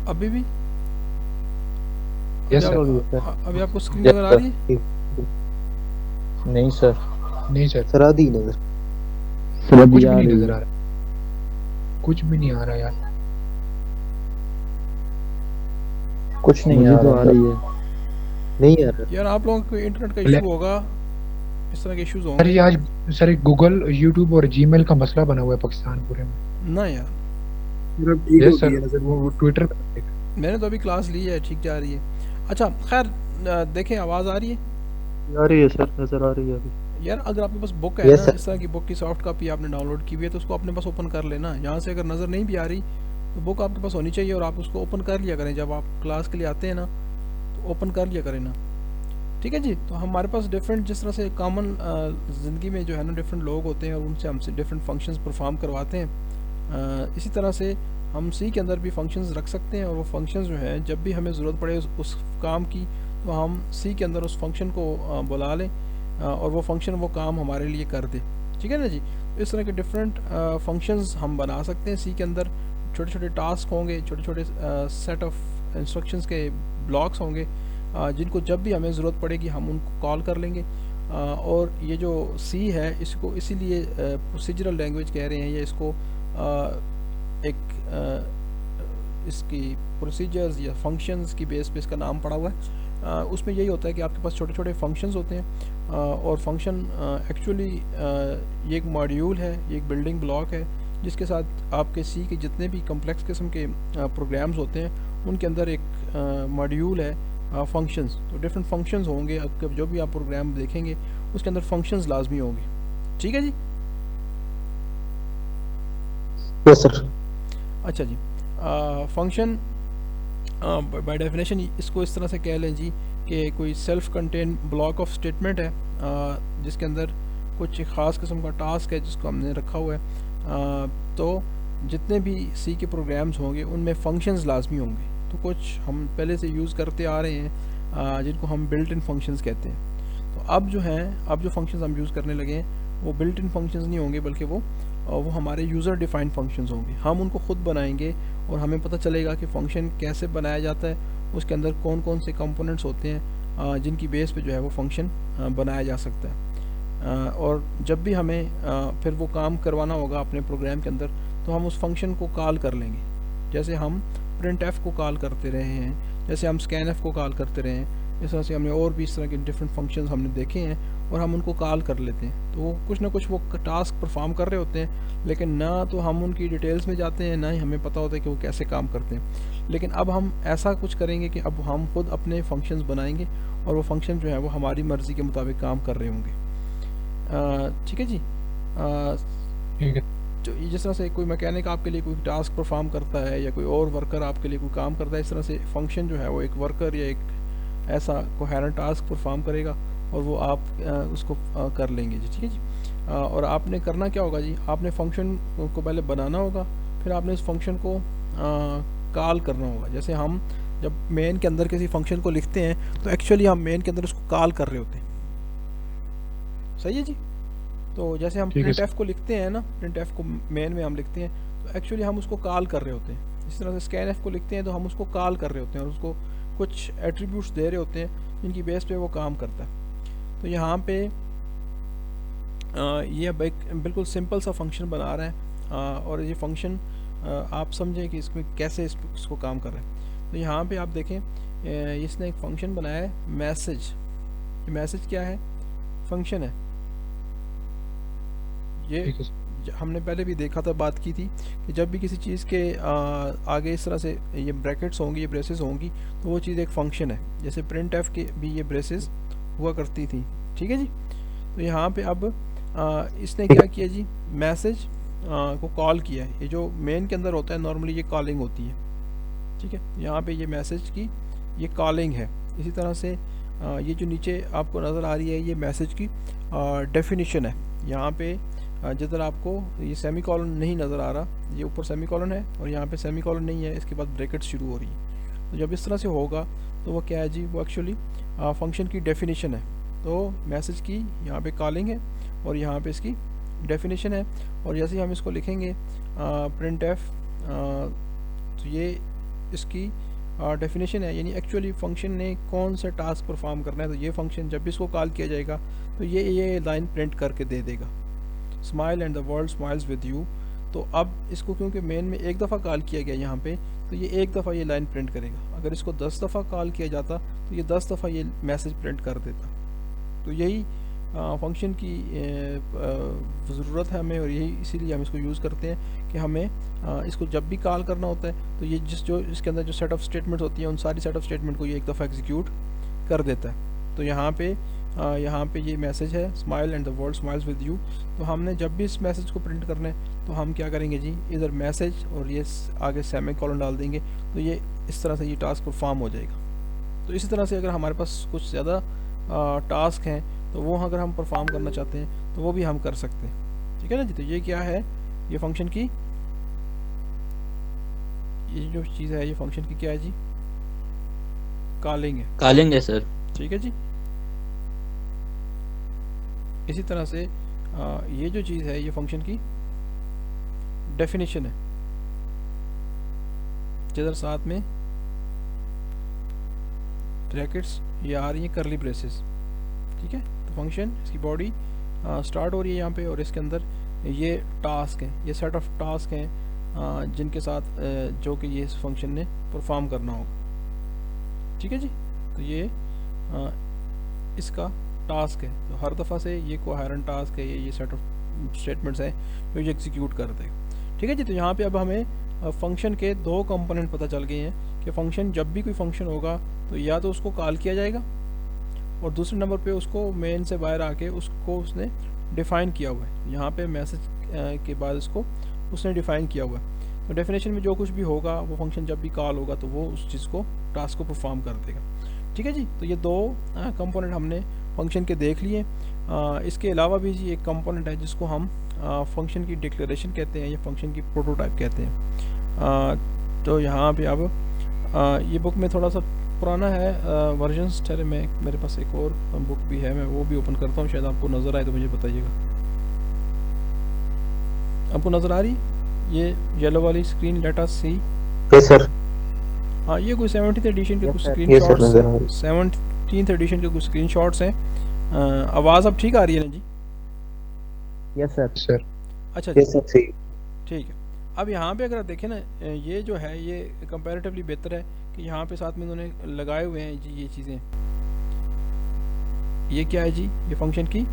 अभी भी? अभी यस आप सर। अभी आपको स्क्रीन यस नज़र आ सर। रही है? नहीं सर। नहीं सर, सर आधी नजर। सर कुछ अभी भी आ नहीं रही नजर है। आ रहा, कुछ भी नहीं आ रहा यार। कुछ नहीं मुझे आ तो रहा आ सर। रही है। नहीं आ रहा। यार आप लोगों को इंटरनेट का ब्लैक। इशू होगा, इस तरह के इश्यूज सर होंगे ये आज सर गूगल, यूट्यूब और जीमेल का मसला बना हुआ है पाकिस्तान पूरे में। ना यार। फिर अब ठीक हो यस गई सर, है नजर। वो ट्विटर पे। मैंने तो अभी क्लास ली है, ठीक जा रही है। अच्छा खैर, देखें आवाज़ आ रही है? आ रही है सर, नजर आ रही है अभी। यार अगर आपके पास बुक है यस ना, सर। इस तरह की बुक की सॉफ्ट कॉपी आपने डाउनलोड की हुई है, तो उसको अपने पास ओपन कर लेना। यहाँ से अगर नज़र नहीं भी आ रही तो बुक आपके पास होनी चाहिए, और आप उसको ओपन कर लिया करें जब आप क्लास के लिए आते हैं ना, तो ओपन कर लिया करें ना। ठीक है जी। तो हमारे पास डिफरेंट, जिस तरह से कॉमन ज़िंदगी में जो है ना डिफरेंट लोग होते हैं, और उनसे हमसे डिफरेंट फंक्शंस परफॉर्म करवाते हैं, इसी तरह से हम सी के अंदर भी फंक्शंस रख सकते हैं, और वो फंक्शंस जो है जब भी हमें ज़रूरत पड़े उस काम की, तो हम सी के अंदर उस फंक्शन को बुला लें, और वो फंक्शन वो काम हमारे लिए कर दे। ठीक है ना जी। तो इस तरह के डिफरेंट फंक्शंस हम बना सकते हैं सी के अंदर। छोटे छोटे टास्क होंगे, छोटे छोटे सेट ऑफ इंस्ट्रक्शंस के ब्लॉक्स होंगे, जिनको जब भी हमें ज़रूरत पड़ेगी हम उनको कॉल कर लेंगे। और ये जो सी है इसको इसीलिए प्रोसीजरल लैंग्वेज कह रहे हैं, या इसको एक इसकी प्रोसीजर्स या फंक्शंस की बेस पे इसका नाम पड़ा हुआ है। उसमें यही होता है कि आपके पास छोटे छोटे फंक्शंस होते हैं, और फंक्शन एक्चुअली ये एक मॉड्यूल है, ये एक बिल्डिंग ब्लॉक है, जिसके साथ आपके सी के जितने भी कम्प्लेक्स किस्म के प्रोग्राम्स होते हैं उनके अंदर एक मॉड्यूल है फंक्शंस। तो डिफरेंट फंक्शंस होंगे, आपके जो भी आप प्रोग्राम देखेंगे उसके अंदर फंक्शंस लाजमी होंगे। ठीक है जी। Yes sir. अच्छा जी। फंक्शन बाय डेफिनेशन इसको इस तरह से कह लें जी कि कोई self contain block of statement है, जिसके अंदर कुछ ख़ास किस्म का टास्क है जिसको हमने रखा हुआ है। तो जितने भी सी के प्रोग्राम्स होंगे उनमें फंक्शंस लाजमी होंगे। तो कुछ हम पहले से यूज़ करते आ रहे हैं, जिनको हम बिल्ट इन फंक्शंस कहते हैं। तो अब जो हैं, अब जो फंक्शंस हम यूज़ करने लगे हैं वो बिल्ट इन फंक्शंस नहीं होंगे, बल्कि वो हमारे यूज़र डिफाइंड फंक्शंस होंगे। हम उनको खुद बनाएंगे, और हमें पता चलेगा कि फ़ंक्शन कैसे बनाया जाता है, उसके अंदर कौन कौन से कंपोनेंट्स होते हैं जिनकी बेस पे जो है वो फंक्शन बनाया जा सकता है। और जब भी हमें फिर वो काम करवाना होगा अपने प्रोग्राम के अंदर, तो हम उस फंक्शन को कॉल कर लेंगे। जैसे हम प्रिंट एफ को कॉल करते रहे हैं, जैसे हम स्कैन एफ को कॉल करते रहे हैं, इस तरह से हमने और भी इस तरह के डिफरेंट फंक्शंस हमने देखे हैं, और हम उनको कॉल कर लेते हैं। तो वो कुछ ना कुछ वो टास्क परफॉर्म कर रहे होते हैं, लेकिन ना तो हम उनकी डिटेल्स में जाते हैं, ना ही हमें पता होता है कि वो कैसे काम करते हैं। लेकिन अब हम ऐसा कुछ करेंगे कि अब हम खुद अपने फंक्शंस बनाएंगे, और वो फंक्शन जो है वो हमारी मर्ज़ी के मुताबिक काम कर रहे होंगे। ठीक है जी। ठीक है। जो जिस तरह से कोई मैकेनिक आपके लिए कोई टास्क परफॉर्म करता है, या कोई और वर्कर आपके लिए कोई काम करता है, इस तरह से फंक्शन जो है वो एक वर्कर या एक ऐसा कोहेरेंट टास्क परफॉर्म करेगा, और वो आप उसको कर लेंगे जी। ठीक है जी। और आपने करना क्या होगा जी, आपने फंक्शन को पहले बनाना होगा, फिर आपने इस फंक्शन को कॉल करना होगा। जैसे हम जब मेन के अंदर किसी फंक्शन को लिखते हैं, तो एक्चुअली हम मेन के अंदर उसको कॉल कर रहे होते हैं। सही है जी। तो जैसे हम ठीक है प्रिंट सर। एफ को लिखते हैं ना, प्रिंट एफ को मेन में हम लिखते हैं, तो एक्चुअली हम उसको कॉल कर रहे होते हैं। इस तरह से स्कैन एफ को लिखते हैं तो हम उसको कॉल कर रहे होते हैं, और उसको कुछ एट्रीब्यूट्स दे रहे होते हैं जिनकी बेस पे वो काम करता है। तो यहाँ पे ये अब एक बिल्कुल सिंपल सा फंक्शन बना रहा है, और ये फंक्शन आप समझें कि इसमें कैसे इसको काम कर रहा है। तो यहाँ पे आप देखें, इसने एक फंक्शन बनाया है मैसेज। ये मैसेज क्या है? फंक्शन है। ये ठीक है सर। हमने पहले भी देखा था, बात की थी कि जब भी किसी चीज़ के आगे इस तरह से ये ब्रैकेट्स होंगी, ये ब्रेसेस होंगी, तो वो चीज़ एक फंक्शन है। जैसे प्रिंट एफ के भी ये ब्रेसेस हुआ करती थी। ठीक है जी। तो यहाँ पे अब इसने क्या किया जी, मैसेज को कॉल किया है। ये जो मेन के अंदर होता है नॉर्मली ये कॉलिंग होती है। ठीक है। यहाँ पे ये मैसेज की ये कॉलिंग है। इसी तरह से ये जो नीचे आपको नज़र आ रही है ये मैसेज की डेफिनेशन है। यहाँ पे जिधर आपको ये सेमी कॉलन नहीं नज़र आ रहा, ये ऊपर सेमी कॉलन है और यहाँ पे सेमी कॉलन नहीं है, इसके बाद ब्रैकेट शुरू हो रही है। तो जब इस तरह से होगा तो वो क्या है जी, वो एक्चुअली फंक्शन की डेफिनेशन है। तो मैसेज की यहाँ पे कॉलिंग है और यहाँ पे इसकी डेफिनेशन है। और जैसे ही हम इसको लिखेंगे प्रिंट एफ, तो ये इसकी डेफिनेशन है, यानी एक्चुअली फंक्शन ने कौन सा टास्क परफॉर्म करना है। तो ये फंक्शन जब भी इसको कॉल किया जाएगा तो ये लाइन प्रिंट करके दे देगा, smile and the world smiles with you. तो अब इसको क्योंकि मेन में एक दफ़ा कॉल किया गया यहाँ पे, तो ये एक दफ़ा ये लाइन प्रिंट करेगा। अगर इसको 10 दफ़ा कॉल किया जाता तो ये 10 दफ़ा ये मैसेज प्रिंट कर देता। तो यही फंक्शन की ज़रूरत है हमें, और यही इसीलिए हम इसको यूज़ करते हैं कि हमें इसको जब भी कॉल करना होता है तो ये जो इसके अंदर जो सेट ऑफ स्टेटमेंट्स होती हैं उन सारी सेट ऑफ स्टेटमेंट को ये एक दफ़ा एग्जीक्यूट कर देता है। तो यहाँ पे ये मैसेज है smile and the world smiles with you. तो हमने जब भी इस मैसेज को प्रिंट करना है तो हम क्या करेंगे जी, इधर मैसेज और ये आगे सेमीकोलन डाल देंगे, तो ये इस तरह से ये टास्क परफॉर्म हो जाएगा। तो इसी तरह से अगर हमारे पास कुछ ज़्यादा टास्क हैं तो वो अगर हम परफॉर्म करना चाहते हैं तो वो भी हम कर सकते हैं, ठीक है ना जी। तो ये क्या है, ये फंक्शन की ये जो चीज़ है ये फंक्शन की क्या है जी, कॉलिंग है सर, ठीक है जी। इसी तरह से ये जो चीज़ है ये फंक्शन की डेफिनेशन है, जिधर साथ में ब्रैकेट्स ये आ रही हैं करली ब्रेसेस, ठीक है। तो फंक्शन इसकी बॉडी स्टार्ट हो रही है यहाँ पे, और इसके अंदर ये टास्क हैं, ये सेट ऑफ टास्क हैं जिनके साथ जो कि ये इस फंक्शन ने परफॉर्म करना होगा, ठीक है जी। तो ये इसका टास्क है, तो हर दफ़ा से ये कोहेरेंट टास्क है, ये सेट ऑफ स्टेटमेंट्स हैं जो ये एग्जीक्यूट कर देगा, ठीक है जी। तो यहाँ पे अब हमें फंक्शन के दो कंपोनेंट पता चल गए हैं कि फंक्शन जब भी कोई फंक्शन होगा तो या तो उसको कॉल किया जाएगा, और दूसरे नंबर पे उसको मेन से बाहर आके उसको उसने डिफ़ाइन किया हुआ है। यहाँ पे मैसेज के बाद इसको उसने डिफ़ाइन किया हुआ है। तो डेफिनेशन में जो कुछ भी होगा वो फंक्शन जब भी कॉल होगा तो वो उस चीज़ को टास्क को परफॉर्म कर देगा, ठीक है जी। तो ये दो कंपोनेंट हमने फंक्शन के देख लिए। इसके अलावा भी जी एक कंपोनेंट है जिसको हम फंक्शन की डिक्लेरेशन कहते हैं या फंक्शन की प्रोटोटाइप कहते हैं। तो यहाँ पे अब ये बुक में थोड़ा सा पुराना है वर्जन्स, ठहरे में मेरे पास एक और बुक भी है, मैं वो भी ओपन करता हूँ, शायद आपको नज़र आए तो मुझे बताइएगा। आपको नज़र आ रही ये येलो वाली screen, let us see. Yes sir. हाँ, ये कोई 17th एडिशन के कुछ स्क्रीन Yes, sir, शॉट्स, नज़र आ रही। 17th एडिशन के कुछ स्क्रीन शॉट्स हैं। आवाज़ अब ठीक आ रही है ना जी? Yes sir. सर अच्छा जी, यस सर, सही। ठीक है। अब यहाँ पे अगर आप देखें ना, ये जो है ये कंपैरेटिवली बेहतर है कि यहाँ पे साथ में उन्होंने लगाए हुए हैं जी ये चीज़ें। ये क्या है जी, ये फंक्शन की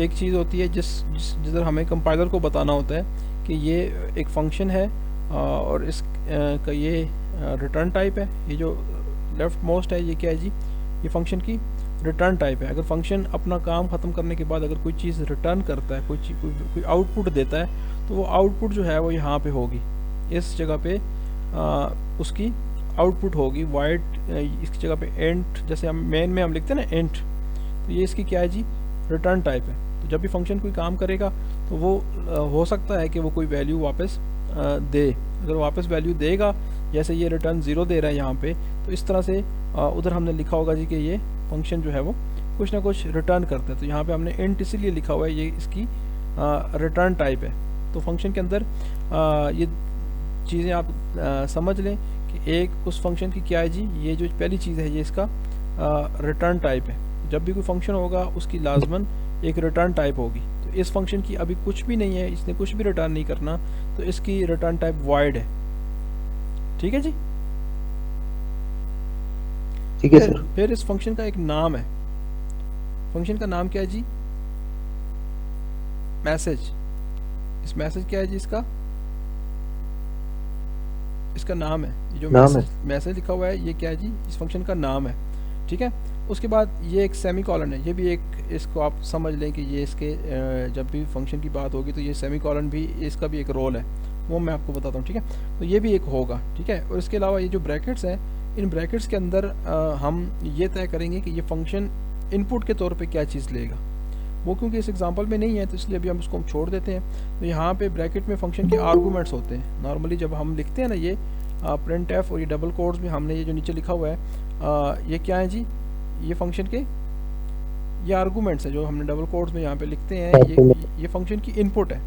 एक चीज़ होती है जिधर हमें कंपाइलर को बताना होता है कि ये एक फंक्शन है और इस का ये रिटर्न टाइप है। ये जो लेफ्ट मोस्ट है ये क्या है जी, ये फंक्शन की रिटर्न टाइप है। अगर फंक्शन अपना काम ख़त्म करने के बाद अगर कोई चीज़ रिटर्न करता है, कोई आउटपुट देता है, तो वो आउटपुट जो है वो यहाँ पे होगी, इस जगह पे उसकी आउटपुट होगी वाइड, इसकी जगह पे एंट, जैसे हम मेन में हम लिखते हैं ना एंट, तो ये इसकी क्या है जी, रिटर्न टाइप है। तो जब भी फंक्शन कोई काम करेगा तो वो हो सकता है कि वो कोई वैल्यू वापस दे। अगर वापस वैल्यू देगा, जैसे ये रिटर्न 0 दे रहा है यहाँ पे, तो इस तरह से उधर हमने लिखा होगा जी कि ये फंक्शन जो है वो कुछ ना कुछ रिटर्न करता है। तो यहाँ पे हमने इंट इसीलिए लिखा हुआ है, ये इसकी रिटर्न टाइप है। तो फंक्शन के अंदर ये चीज़ें आप समझ लें कि एक उस फंक्शन की क्या है जी, ये जो पहली चीज़ है ये इसका रिटर्न टाइप है। जब भी कोई फंक्शन होगा उसकी लाजमन एक रिटर्न टाइप होगी। तो इस फंक्शन की अभी कुछ भी नहीं है, इसने कुछ भी रिटर्न नहीं करना, तो इसकी रिटर्न टाइप वॉइड है, ठीक है जी। ठीक है सर। फिर इस फंक्शन का एक नाम है, फंक्शन का नाम क्या है जी, मैसेज। इस मैसेज क्या है जी, इसका नाम है। ये जो मैसेज लिखा हुआ है ये क्या है जी, इस फंक्शन का नाम है, ठीक है। उसके बाद ये एक सेमीकोलन है, ये भी एक, इसको आप समझ लें कि ये इसके जब भी फंक्शन की बात होगी तो ये सेमीकोलन भी, इसका भी एक रोल है, वो मैं आपको बताता हूँ, ठीक है। तो ये भी एक होगा, ठीक है। और इसके अलावा ये जो ब्रैकेट्स हैं, इन ब्रैकेट्स के अंदर हम ये तय करेंगे कि ये फंक्शन इनपुट के तौर पे क्या चीज़ लेगा। वो क्योंकि इस एग्जांपल में नहीं है तो इसलिए अभी हम उसको छोड़ देते हैं। तो यहाँ पे ब्रैकेट में फंक्शन के आर्गूमेंट्स होते हैं। नॉर्मली जब हम लिखते हैं ना ये प्रिंट एफ और ये डबल कोड्स में हमने ये जो नीचे लिखा हुआ है ये क्या है जी, ये फंक्शन के ये आर्गूमेंट्स है जो हमने डबल कोड्स में यहाँ पे लिखते हैं, ये फंक्शन की इनपुट है।